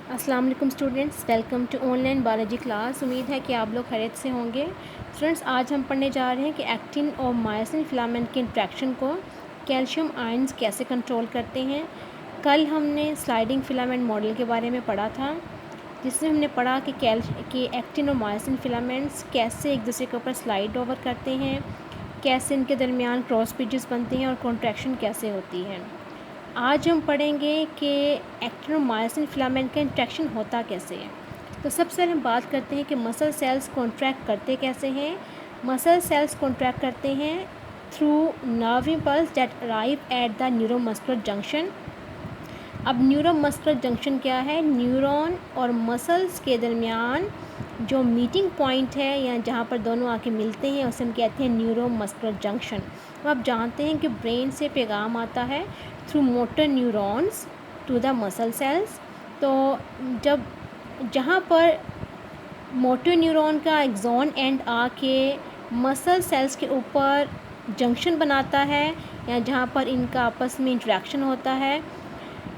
अस्सलाम वालेकुम students, welcome to online biology class. उम्मीद है कि आप लोग खैरियत से होंगे। स्टूडेंट्स, आज हम पढ़ने जा रहे हैं कि एक्टिन और मायोसिन फिलामेंट के इंट्रैक्शन को कैल्शियम आयंस कैसे कंट्रोल करते हैं। कल हमने स्लाइडिंग फिलामेंट मॉडल के बारे में पढ़ा था, जिसमें हमने पढ़ा कि एक्टिन और मायोसिन फिलामेंट्स कैसे एक दूसरे के ऊपर स्लाइड ओवर करते हैं, कैसे इनके दरमियान क्रॉस ब्रिजेस बनते हैं और कॉन्ट्रैक्शन कैसे होती है। आज हम पढ़ेंगे कि एक्टिन और मायोसिन फिलामेंट का इंट्रैक्शन होता कैसे है। तो सबसे पहले हम बात करते हैं कि मसल सेल्स कॉन्ट्रैक्ट करते कैसे हैं। मसल सेल्स कॉन्ट्रैक्ट करते हैं through nerve impulse that arrive at the neuromuscular junction. अब न्यूरोमस्कुलर जंक्शन क्या है? न्यूरॉन और मसल्स के दरमियान जो मीटिंग पॉइंट है या जहाँ पर दोनों आके मिलते हैं उसे हम कहते हैं न्यूरोमस्कुलर जंक्शन। तो आप जानते हैं कि ब्रेन से पैगाम आता है through motor neurons to the muscle cells. तो जब जहाँ पर मोटर न्यूरॉन का एक्सॉन एंड आके मसल सेल्स के ऊपर जंक्शन बनाता है या जहाँ पर इनका आपस में इंटरेक्शन होता है,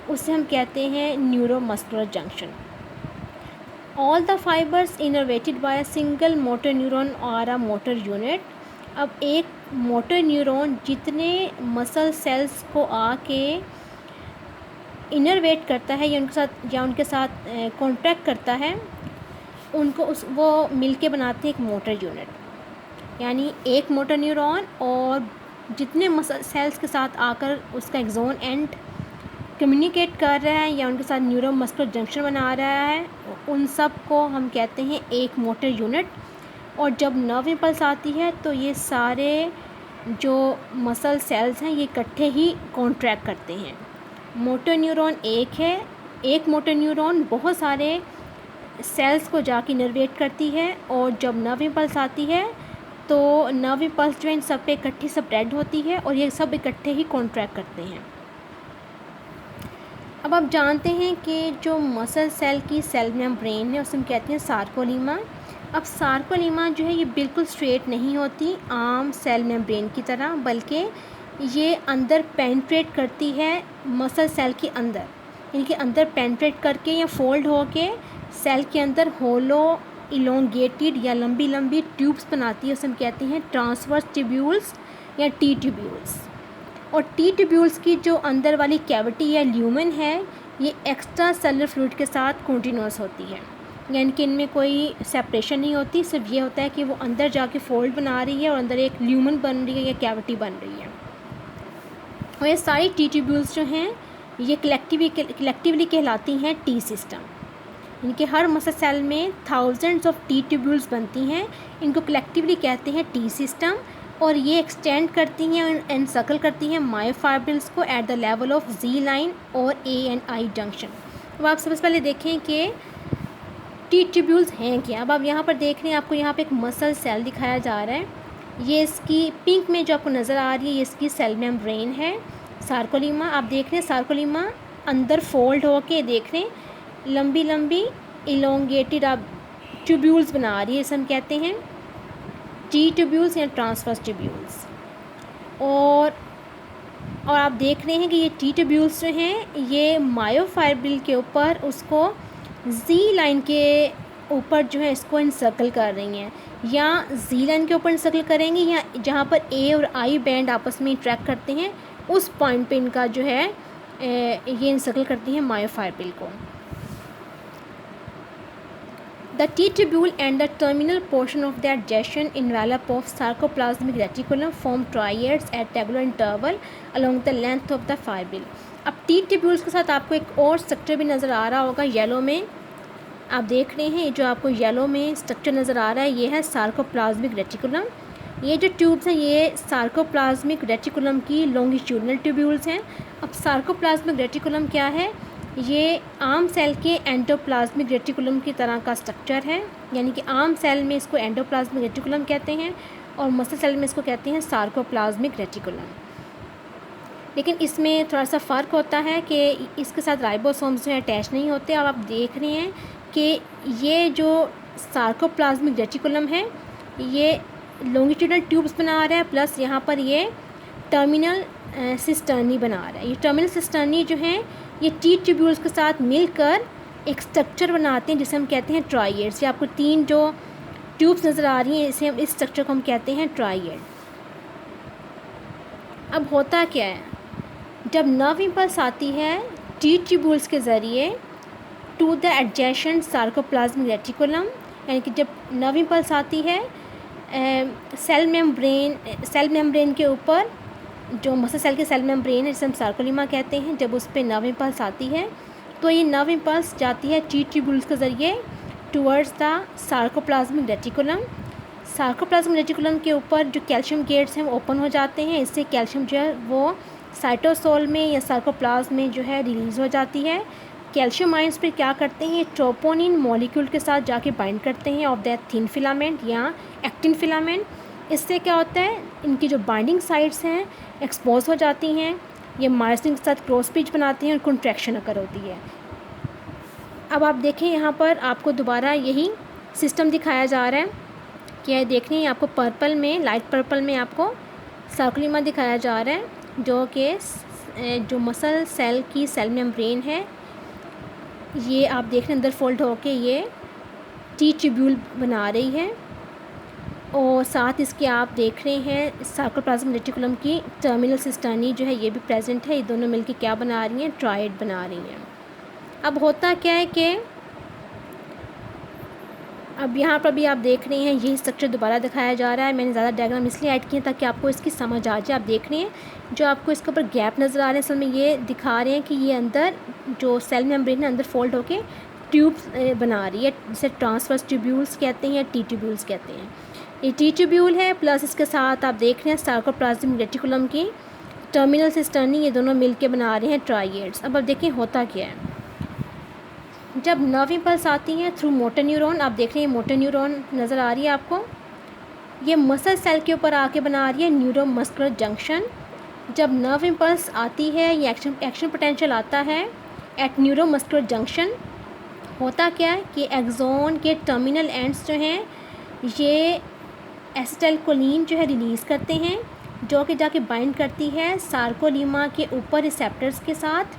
उसे हम कहते हैं neuromuscular junction. All the fibres innervated bye a single motor neuron और अ मोटर यूनिट। अब एक मोटर न्यूरॉन जितने मसल सेल्स को आके इनर्वेट करता है या उनके साथ कॉन्ट्रैक्ट करता है, उनको वो मिलके बनाते हैं एक मोटर यूनिट। यानी एक मोटर न्यूरॉन और जितने मसल सेल्स के साथ आकर उसका एक्सॉन एंड कम्युनिकेट कर रहा है या उनके साथ न्यूरोमस्कुलर जंक्शन बना रहा है, उन सब को हम कहते हैं एक मोटर यूनिट। और जब नर्व इम्पल्स आती है तो ये सारे जो मसल सेल्स हैं ये इकट्ठे ही कॉन्ट्रैक्ट करते हैं। मोटर न्यूरॉन एक है, एक मोटर न्यूरॉन बहुत सारे सेल्स को जाके इनर्वेट करती है, और जब नर्व इम्पल्स आती है तो नर्व इम्पल्स जो इन सब पे इकट्ठी स्प्रेड होती है और ये सब इकट्ठे ही कॉन्ट्रैक्ट करते हैं। अब आप जानते हैं कि जो मसल सेल की सेल मेम्ब्रेन है उसे हम कहते हैं सार्कोलीमा। अब सार्कोलीमा जो है ये बिल्कुल स्ट्रेट नहीं होती आम सेल मेम्ब्रेन की तरह, बल्कि ये अंदर पेनिट्रेट करती है मसल सेल के अंदर, इनके अंदर पेनिट्रेट करके या फोल्ड होके सेल के अंदर होलो इलोंगेटेड या लंबी लंबी ट्यूब्स बनाती है, उसे हम कहते हैं ट्रांसवर्स ट्यूब्यूल्स या टी ट्यूब्यूल्स। और टी ट्यूब्यूल्स की जो अंदर वाली कैविटी या ल्यूमेन है ये एक्स्ट्रा सेलुलर फ्लूइड के साथ कॉन्टिन्यूस होती है, यानी कि इनमें कोई सेपरेशन नहीं होती। सिर्फ ये होता है कि वो अंदर जाके फोल्ड बना रही है और अंदर एक ल्यूमेन बन रही है या कैविटी बन रही है। और ये सारी टी ट्यूब्यूल्स जो हैं ये कलेक्टिवली कहलाती हैं टी सिस्टम। इनके हर मसल सेल में थाउजेंड्स ऑफ टी ट्यूब्यूल्स बनती हैं, इनको कलेक्टिवली कहते हैं टी सिस्टम। और ये एक्सटेंड करती हैं एंड सर्कल करती हैं मायोफाइब्रिल्स को at the level of G line और ए एंड आई जंक्शन। अब आप सबसे पहले देखें कि टी ट्यूब्यूल्स हैं क्या। अब आप यहाँ पर देख रहे हैं, आपको यहाँ पे एक मसल सेल दिखाया जा रहा है, ये इसकी पिंक में जो आपको नज़र आ रही है ये इसकी सेल मेम्ब्रेन है सार्कोलीमा। आप देख रहे हैं सार्कोलीमा अंदर फोल्ड होके देख रहे हैं लंबी लंबी इलोंगेटेड आप ट्यूब्यूल्स बना रही है, इसे हम कहते हैं टी ट्यूब्यूल्स या ट्रांसवर्स ट्यूब्यूल्स। और आप देख रहे हैं कि ये टी ट्यूब्यूल्स जो हैं ये मायोफाइब्रिल के ऊपर उसको जी लाइन के ऊपर जो है इसको इंसर्कल कर रही हैं, या जी लाइन के ऊपर इंसर्कल करेंगी या जहाँ पर ए और आई बैंड आपस में इंट्रैक्ट करते हैं उस पॉइंट पे इनका जो है ये इंसर्कल करती हैं मायोफाइब्रिल को। The T tubule and the terminal portion of the adjacent envelope of sarcoplasmic reticulum form triads at regular interval along the length of the fibril। अब T tubules के साथ आपको एक और स्ट्रक्चर भी नज़र आ रहा होगा येलो में, आप देख रहे हैं जो आपको येलो में स्ट्रक्चर नज़र आ रहा है ये है सार्कोप्लाज्मिक रेटिकुलम। ये जो ट्यूब्स हैं ये सार्कोप्लाज्मिक रेटिकुलम की लॉन्गिट्यूडनल ट्यूब्यूल्स हैं। अब सार्कोप्लाज्मिक रेटिकुलम क्या है? ये आम सेल के एंडोप्लाज्मिक रेटिकुलम की तरह का स्ट्रक्चर है, यानी कि आम सेल में इसको एंडोप्लाज्मिक रेटिकुलम कहते हैं और मसल सेल में इसको कहते हैं सार्कोप्लाज्मिक रेटिकुलम। लेकिन इसमें थोड़ा सा फ़र्क होता है कि इसके साथ राइबोसोम्स जो अटैच नहीं होते। अब आप देख रहे हैं कि ये जो सार्कोप्लाज्मिक रेटिकुलम है ये लॉन्गिट्यूडनल ट्यूब्स बना रहा है, प्लस यहाँ पर ये टर्मिनल सिस्टर्नी बना रहा है। ये टर्मिनल सिस्टर्नी जो हैं ये टी ट्यूब्यूल्स के साथ मिलकर एक स्ट्रक्चर बनाते हैं जिसे हम कहते हैं ट्राइएड्स। ये आपको 3 जो ट्यूब्स नज़र आ रही हैं, इस स्ट्रक्चर को हम कहते हैं ट्राइएड। अब होता क्या है, जब नर्व इम्पल्स आती है टी ट्यूब्यूल्स के ज़रिए to the adjacent sarcoplasmic reticulum, यानी कि जब नर्व इम्पल्स आती है सेल मेम्ब्रेन के ऊपर, जो मसल सेल के सेल मेम्ब्रेन है जिसे हम सार्कोलीमा कहते हैं, जब उस पर नर्व इम्पल्स आती है तो ये नर्व इम्पल्स जाती है टी ट्यूब्यूल्स के ज़रिए towards the sarcoplasmic reticulum. Sarcoplasmic reticulum के ऊपर जो कैल्शियम गेट्स हैं वो ओपन हो जाते हैं, इससे कैल्शियम जो है वो साइटोसोल में या सार्कोप्लाज्म में जो है रिलीज़ हो जाती है। कैल्शियम आयंस फिर क्या करते हैं, ट्रोपोनिन मॉलिक्यूल के साथ जाके बाइंड करते हैं ऑफ दैट थिन फिलामेंट या एक्टिन फिलामेंट। इससे क्या होता है, इनकी जो बाइंडिंग साइट्स हैं एक्सपोज हो जाती हैं, ये मायोसिन के साथ क्रॉस पिच बनाते हैं और कॉन्ट्रैक्शन अकर होती है। अब आप देखें यहाँ पर आपको दोबारा यही सिस्टम दिखाया जा रहा है कि ये देखने आपको पर्पल में, लाइट पर्पल में आपको सार्कोलीमा दिखाया जा रहा है, जो कि जो मसल सेल की सेल मेम्ब्रेन है, ये आप देख रहे हैं अंदर फोल्ड होके ये टी ट्यूब्यूल बना रही है, और साथ इसके आप देख रहे हैं सार्कोप्लाज्मिक रेटिकुलम की टर्मिनल सिस्टर्नी जो है ये भी प्रेजेंट है। ये दोनों मिलकर क्या बना रही हैं, ट्राइड बना रही हैं। अब होता क्या है कि अब यहाँ पर भी आप देख रहे हैं यही स्ट्रक्चर दोबारा दिखाया जा रहा है। मैंने ज़्यादा डायग्राम इसलिए ऐड किए ताकि आपको इसकी समझ आ जाए। आप देख रहे हैं जो आपको इसके ऊपर गैप नज़र आ रहे हैं, असल में ये दिखा रहे हैं कि ये अंदर जो सेल मेम्ब्रेन है अंदर फोल्ड होके ट्यूब्स बना रही है, जिसे ट्रांसवर्स ट्यूब्यूल्स कहते हैं या टी ट्यूब्यूल्स कहते हैं। ये टी ट्यूब्यूल है, प्लस इसके साथ आप देख रहे हैं सार्कोप्लाज्मिक रेटिकुलम की टर्मिनल सिस्टर्नी, ये दोनों मिलके बना रहे हैं ट्राइएड्स। अब देखें होता क्या है, जब नर्व इम्पल्स आती हैं थ्रू मोटर न्यूरॉन, आप देख रहे हैं मोटर न्यूरॉन नज़र आ रही है आपको, ये मसल सेल के ऊपर आके बना रही है न्यूरो मस्कुलर जंक्शन। जब नर्व इम्पल्स आती है ये एक्शन पोटेंशियल आता है एट न्यूरो मस्कुलर जंक्शन, होता क्या है कि एक्सोन के टर्मिनल एंड्स जो हैं ये एसिटाइलकोलिन जो है रिलीज़ करते हैं, जो कि जाके बाइंड करती है सार्कोलीमा के ऊपर रिसेप्टर्स के साथ।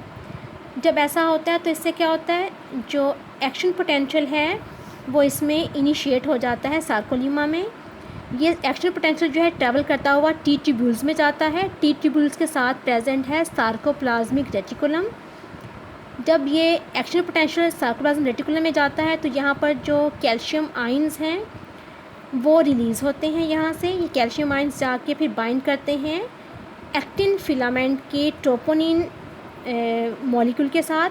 जब ऐसा होता है तो इससे क्या होता है, जो एक्शन पोटेंशियल है वो इसमें इनिशिएट हो जाता है सार्कोलीमा में। ये एक्शन पोटेंशियल जो है ट्रैवल करता हुआ टी ट्यूब्यूल्स में जाता है। टी ट्यूब्यूल्स के साथ प्रेजेंट है सार्कोप्लाज्मिक रेटिकुलम। जब ये एक्शन पोटेंशियल सार्कोप्लाज्मिक रेटिकुलम में जाता है तो यहाँ पर जो कैल्शियम आयंस हैं वो रिलीज़ होते हैं यहाँ से। ये कैल्शियम आयंस जाके फिर बाइंड करते हैं एक्टिन फिलामेंट के ट्रोपोनिन मॉलिक्यूल के साथ।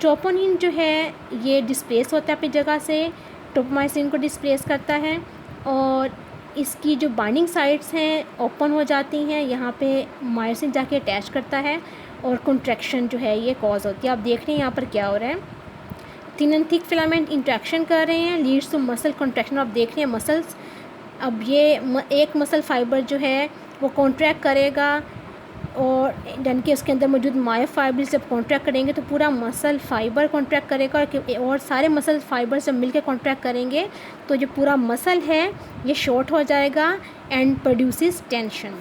ट्रोपोनिन जो है ये डिस्प्लेस होता है अपनी जगह से, ट्रोपोमाइसिन को डिस्प्लेस करता है, और इसकी जो बाइंडिंग साइट्स हैं ओपन हो जाती हैं, यहाँ पे मायोसिन जाके अटैच करता है और कॉन्ट्रैक्शन जो है ये कॉज होती है। आप देख रहे हैं यहाँ पर क्या हो रहा है, thin and thick filament interaction कर रहे हैं, लीड्स टू मसल कॉन्ट्रैक्शन। आप देख रहे हैं मसल्स, अब ये एक मसल फाइबर जो है वो कॉन्ट्रैक्ट करेगा, और यानी कि उसके अंदर मौजूद मायोफाइब्रिल्स जब कॉन्ट्रैक्ट करेंगे तो पूरा मसल फाइबर कॉन्ट्रैक्ट करेगा, और सारे मसल फाइबर जब मिलकर कॉन्ट्रैक्ट करेंगे तो जो पूरा मसल है ये शॉर्ट हो जाएगा एंड प्रोड्यूसेस टेंशन।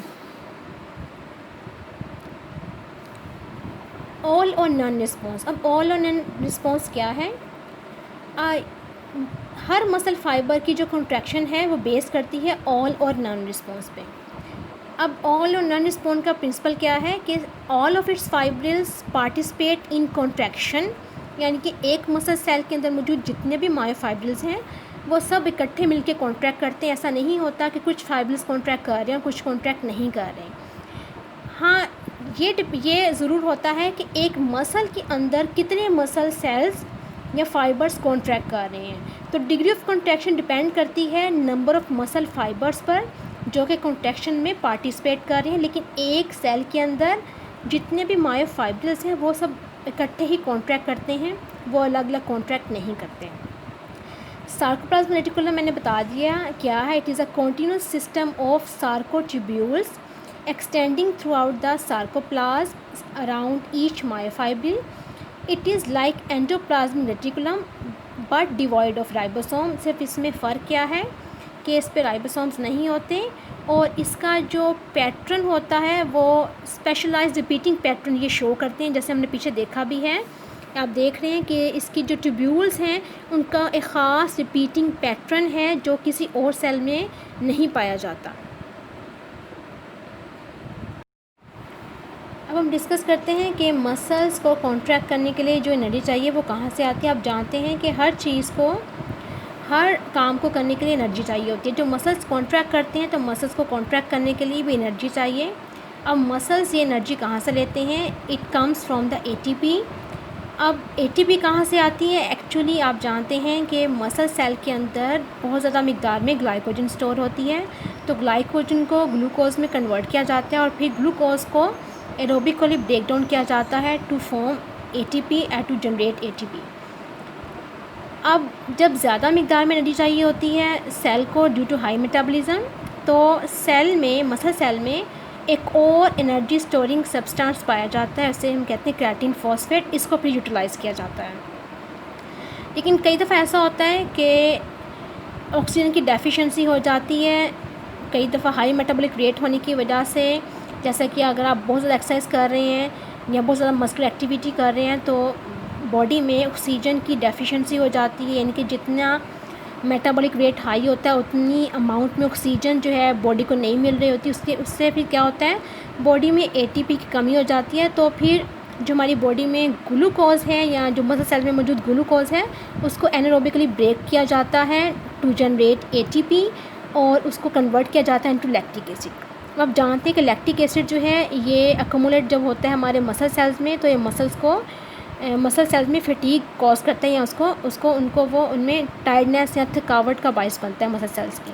ऑल और नॉन रिस्पॉन्स। अब ऑल और नॉन रिस्पॉन्स क्या है, हर मसल फाइबर की जो कॉन्ट्रैक्शन है वो बेस करती है ऑल और नॉन रिस्पॉन्स पे। अब ऑल और नॉन रिस्पॉन्स का प्रिंसिपल क्या है कि all of its fibrils participate in contraction, यानी कि एक मसल सेल के अंदर मौजूद जितने भी मायोफाइब्रिल्स हैं वो सब इकट्ठे मिलके कॉन्ट्रैक्ट करते हैं। ऐसा नहीं होता कि कुछ फाइब्रिल्स कॉन्ट्रैक्ट कर रहे हैं कुछ कॉन्ट्रैक्ट नहीं कर रहे हैं। हाँ, ये ज़रूर होता है कि एक मसल के अंदर कितने मसल सेल्स या फाइबर्स कॉन्ट्रैक्ट कर रहे हैं। तो डिग्री ऑफ कॉन्ट्रैक्शन डिपेंड करती है नंबर ऑफ़ मसल फाइबर्स पर जो कि कॉन्ट्रैक्शन में पार्टिसिपेट कर रहे हैं। लेकिन एक सेल के अंदर जितने भी मायोफाइब्रिल्स हैं वो सब इकट्ठे ही कॉन्ट्रैक्ट करते हैं, वो अलग अलग कॉन्ट्रैक्ट नहीं करते हैं। सार्कोप्लाज्मिक रेटिकुलम मैंने बता दिया क्या है, it is a continuous system of sarcotubules extending throughout the sarcoplasm around each myofibril. It is like endoplasmic reticulum but devoid of ribosome। सिर्फ इसमें फ़र्क क्या है कि इस पे राइबोसोम्स नहीं होते, और इसका जो पैटर्न होता है वो स्पेशलाइज्ड रिपीटिंग पैटर्न ये शो करते हैं, जैसे हमने पीछे देखा भी है आप देख रहे हैं कि इसकी जो ट्यूब्यूल्स हैं उनका एक ख़ास रिपीटिंग पैटर्न है जो किसी और सेल में नहीं पाया जाता। अब हम डिस्कस करते हैं कि मसल्स को कॉन्ट्रैक्ट करने के लिए जो एनर्जी चाहिए वो कहाँ से आती है। आप जानते हैं कि हर काम को करने के लिए एनर्जी चाहिए होती है। जो मसल्स कॉन्ट्रैक्ट करते हैं तो मसल्स को कॉन्ट्रैक्ट करने के लिए भी एनर्जी चाहिए। अब मसल्स ये एनर्जी कहाँ से लेते हैं? It comes from the ATP. अब एटीपी कहाँ से आती है? एक्चुअली आप जानते हैं कि मसल सेल के अंदर बहुत ज़्यादा मिकदार में ग्लाइकोजन स्टोर होती है, तो ग्लाइकोजन को ग्लूकोज में कन्वर्ट किया जाता है और फिर ग्लूकोज को एरोबिकली ब्रेक डाउन किया जाता है to form ATP and to generate ATP. अब जब ज़्यादा मिकदार में एनर्जी चाहिए होती है सेल को ड्यू टू हाई मेटाबॉलिज्म, तो मसल सेल में एक और एनर्जी स्टोरिंग सब्सटेंस पाया जाता है, उसे हम कहते हैं क्रेटिन फॉस्फेट। इसको फिर यूटिलाइज़ किया जाता है। लेकिन कई दफ़ा ऐसा होता है कि ऑक्सीजन की डेफिशिएंसी हो जाती है, कई दफ़ा हाई मेटाबॉलिक रेट होने की वजह से, जैसा कि अगर आप बहुत ज़्यादा एक्सरसाइज कर रहे हैं या बहुत ज़्यादा मस्कुलर एक्टिविटी कर रहे हैं तो बॉडी में ऑक्सीजन की डेफिशिएंसी हो जाती है, यानी कि जितना मेटाबॉलिक रेट हाई होता है उतनी अमाउंट में ऑक्सीजन जो है बॉडी को नहीं मिल रही होती। उससे फिर क्या होता है, बॉडी में एटीपी की कमी हो जाती है। तो फिर जो हमारी बॉडी में ग्लूकोज है या जो मसल सेल में मौजूद ग्लूकोज है उसको एनारोबिकली ब्रेक किया जाता है टू जनरेट एटीपी और उसको कन्वर्ट किया जाता है इनटू लैक्टिक एसिड। अब जानते हैं कि लैक्टिक एसिड जो है ये अक्यूमुलेट जब होता है हमारे मसल सेल्स में तो ये मसल सेल्स में फटीग कॉज करते हैं या उनमें टायर्डनेस या थकावट का बायस बनता है मसल सेल्स की।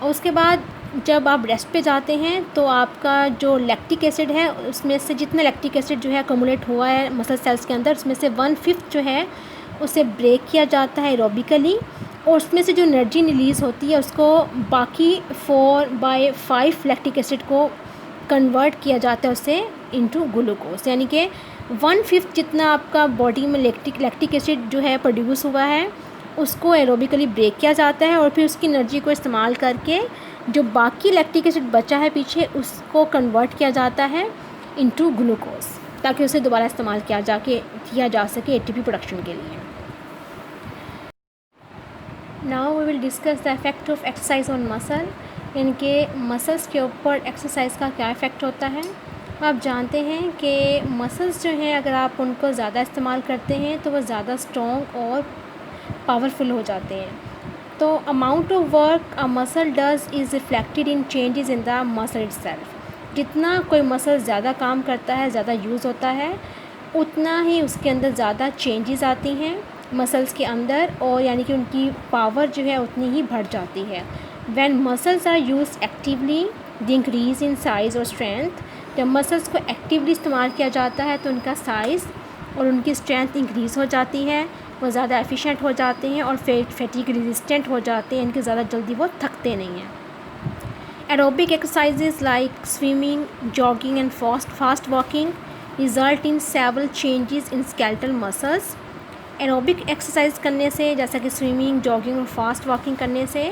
और उसके बाद जब आप रेस्ट पे जाते हैं तो आपका जो लैक्टिक एसिड है उसमें से जितना लैक्टिक एसिड जो है अक्यूमुलेट हुआ है मसल सेल्स के अंदर उसमें से 1/5 जो है उसे ब्रेक किया जाता है एरोबिकली और उसमें से जो एनर्जी रिलीज़ होती है उसको बाकी 4/5 लैक्टिक एसिड को कन्वर्ट किया जाता है उससे इनटू ग्लूकोज, यानी कि 1/5 जितना आपका बॉडी में लैक्टिक एसिड जो है प्रोड्यूस हुआ है उसको एरोबिकली ब्रेक किया जाता है और फिर उसकी एनर्जी को इस्तेमाल करके जो बाकी लैक्टिक एसिड बचा है पीछे उसको कन्वर्ट किया जाता है इनटू ग्लूकोज ताकि उसे दोबारा इस्तेमाल किया जा सके एटीपी प्रोडक्शन के लिए। Now we will discuss the effect of exercise on muscle, यानी कि मसल्स के ऊपर एक्सरसाइज का क्या इफ़ेक्ट होता है। आप जानते हैं कि मसल्स जो हैं अगर आप उनको ज़्यादा इस्तेमाल करते हैं तो वो ज़्यादा स्ट्रॉन्ग और पावरफुल हो जाते हैं। तो amount of work a muscle does is reflected in changes in the muscle itself. जितना कोई मसल ज़्यादा काम करता है, ज़्यादा यूज़ होता है, उतना ही उसके अंदर ज़्यादा चेंजेस आती हैं मसल्स के अंदर और यानी कि उनकी पावर जो है उतनी ही बढ़ जाती है। When muscles are used actively the increase in size और स्ट्रेंथ। जब मसल्स को एक्टिवली इस्तेमाल किया जाता है तो उनका साइज़ और उनकी स्ट्रेंथ इंक्रीज़ हो जाती है, वो ज़्यादा एफिशिएंट हो जाते हैं और फैटीग रेजिस्टेंट हो जाते हैं, इनके ज़्यादा जल्दी वो थकते नहीं हैं। Aerobic exercises like swimming, jogging and fast walking result in several changes in skeletal muscles. Aerobic exercise करने से जैसा कि स्विमिंग, जॉगिंग और फास्ट वॉकिंग करने से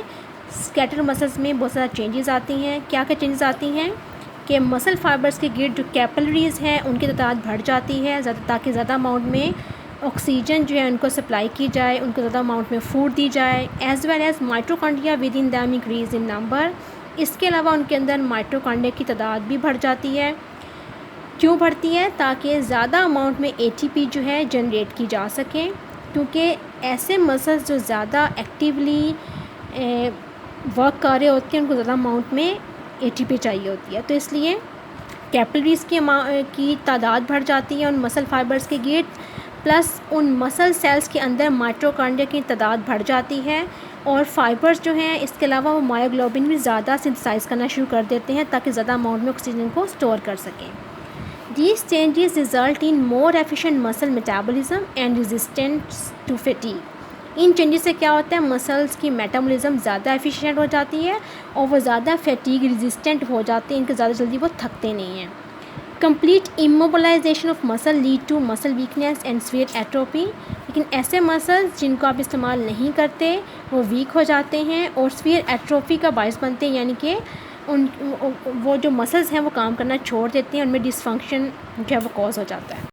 स्केलेटल मसल्स में बहुत ज़्यादा चेंजेस आती हैं। क्या क्या चेंजेस आती हैं कि मसल फाइबर्स के गिर्द जो कैपिलरीज़ हैं उनकी तादाद बढ़ जाती है ताकि ज़्यादा अमाउंट में ऑक्सीजन जो है उनको सप्लाई की जाए, उनको ज़्यादा अमाउंट में फूड दी जाए। As well as mitochondria with in them increase in number. इसके अलावा उनके अंदर माइटोकॉन्ड्रिया की तादाद भी बढ़ जाती है। क्यों बढ़ती है? ताकि ज़्यादा अमाउंट में एटीपी जो है जनरेट की जा सके, क्योंकि ऐसे मसल्स जो ज़्यादा एक्टिवली वर्क कर रहे होते हैं उनको ज़्यादा अमाउंट में एटीपी चाहिए होती है, तो इसलिए कैपिलरीज़ की तादाद बढ़ जाती है उन मसल फाइबर्स के गिर्द, प्लस उन मसल सेल्स के अंदर माइटोकॉन्ड्रिया की तादाद बढ़ जाती है और फाइबर्स जो हैं इसके अलावा वो मायोग्लोबिन भी ज़्यादा सिंथेसाइज करना शुरू कर देते हैं ताकि ज़्यादा अमाउंट में ऑक्सीजन को स्टोर कर सकें। These changes result in more efficient muscle metabolism and resistance to fatigue. In changes से क्या होता है, मसल्स की मेटाबॉलिज्म ज़्यादा एफिशिएंट हो जाती है और वो ज़्यादा फैटीग रेजिस्टेंट हो जाते हैं, इनके ज़्यादा जल्दी वो थकते नहीं हैं। Complete immobilization of muscle lead to muscle weakness and sphere atrophy. लेकिन ऐसे मसल्स जिनको आप इस्तेमाल नहीं करते वो वीक हो जाते हैं और स्फीयर एट्रोफी का बायस बनते हैं, यानी कि वो जो मसल्स हैं वो काम करना छोड़ देते हैं, उनमें डिसफंक्शन जो है वो कॉज हो जाता है।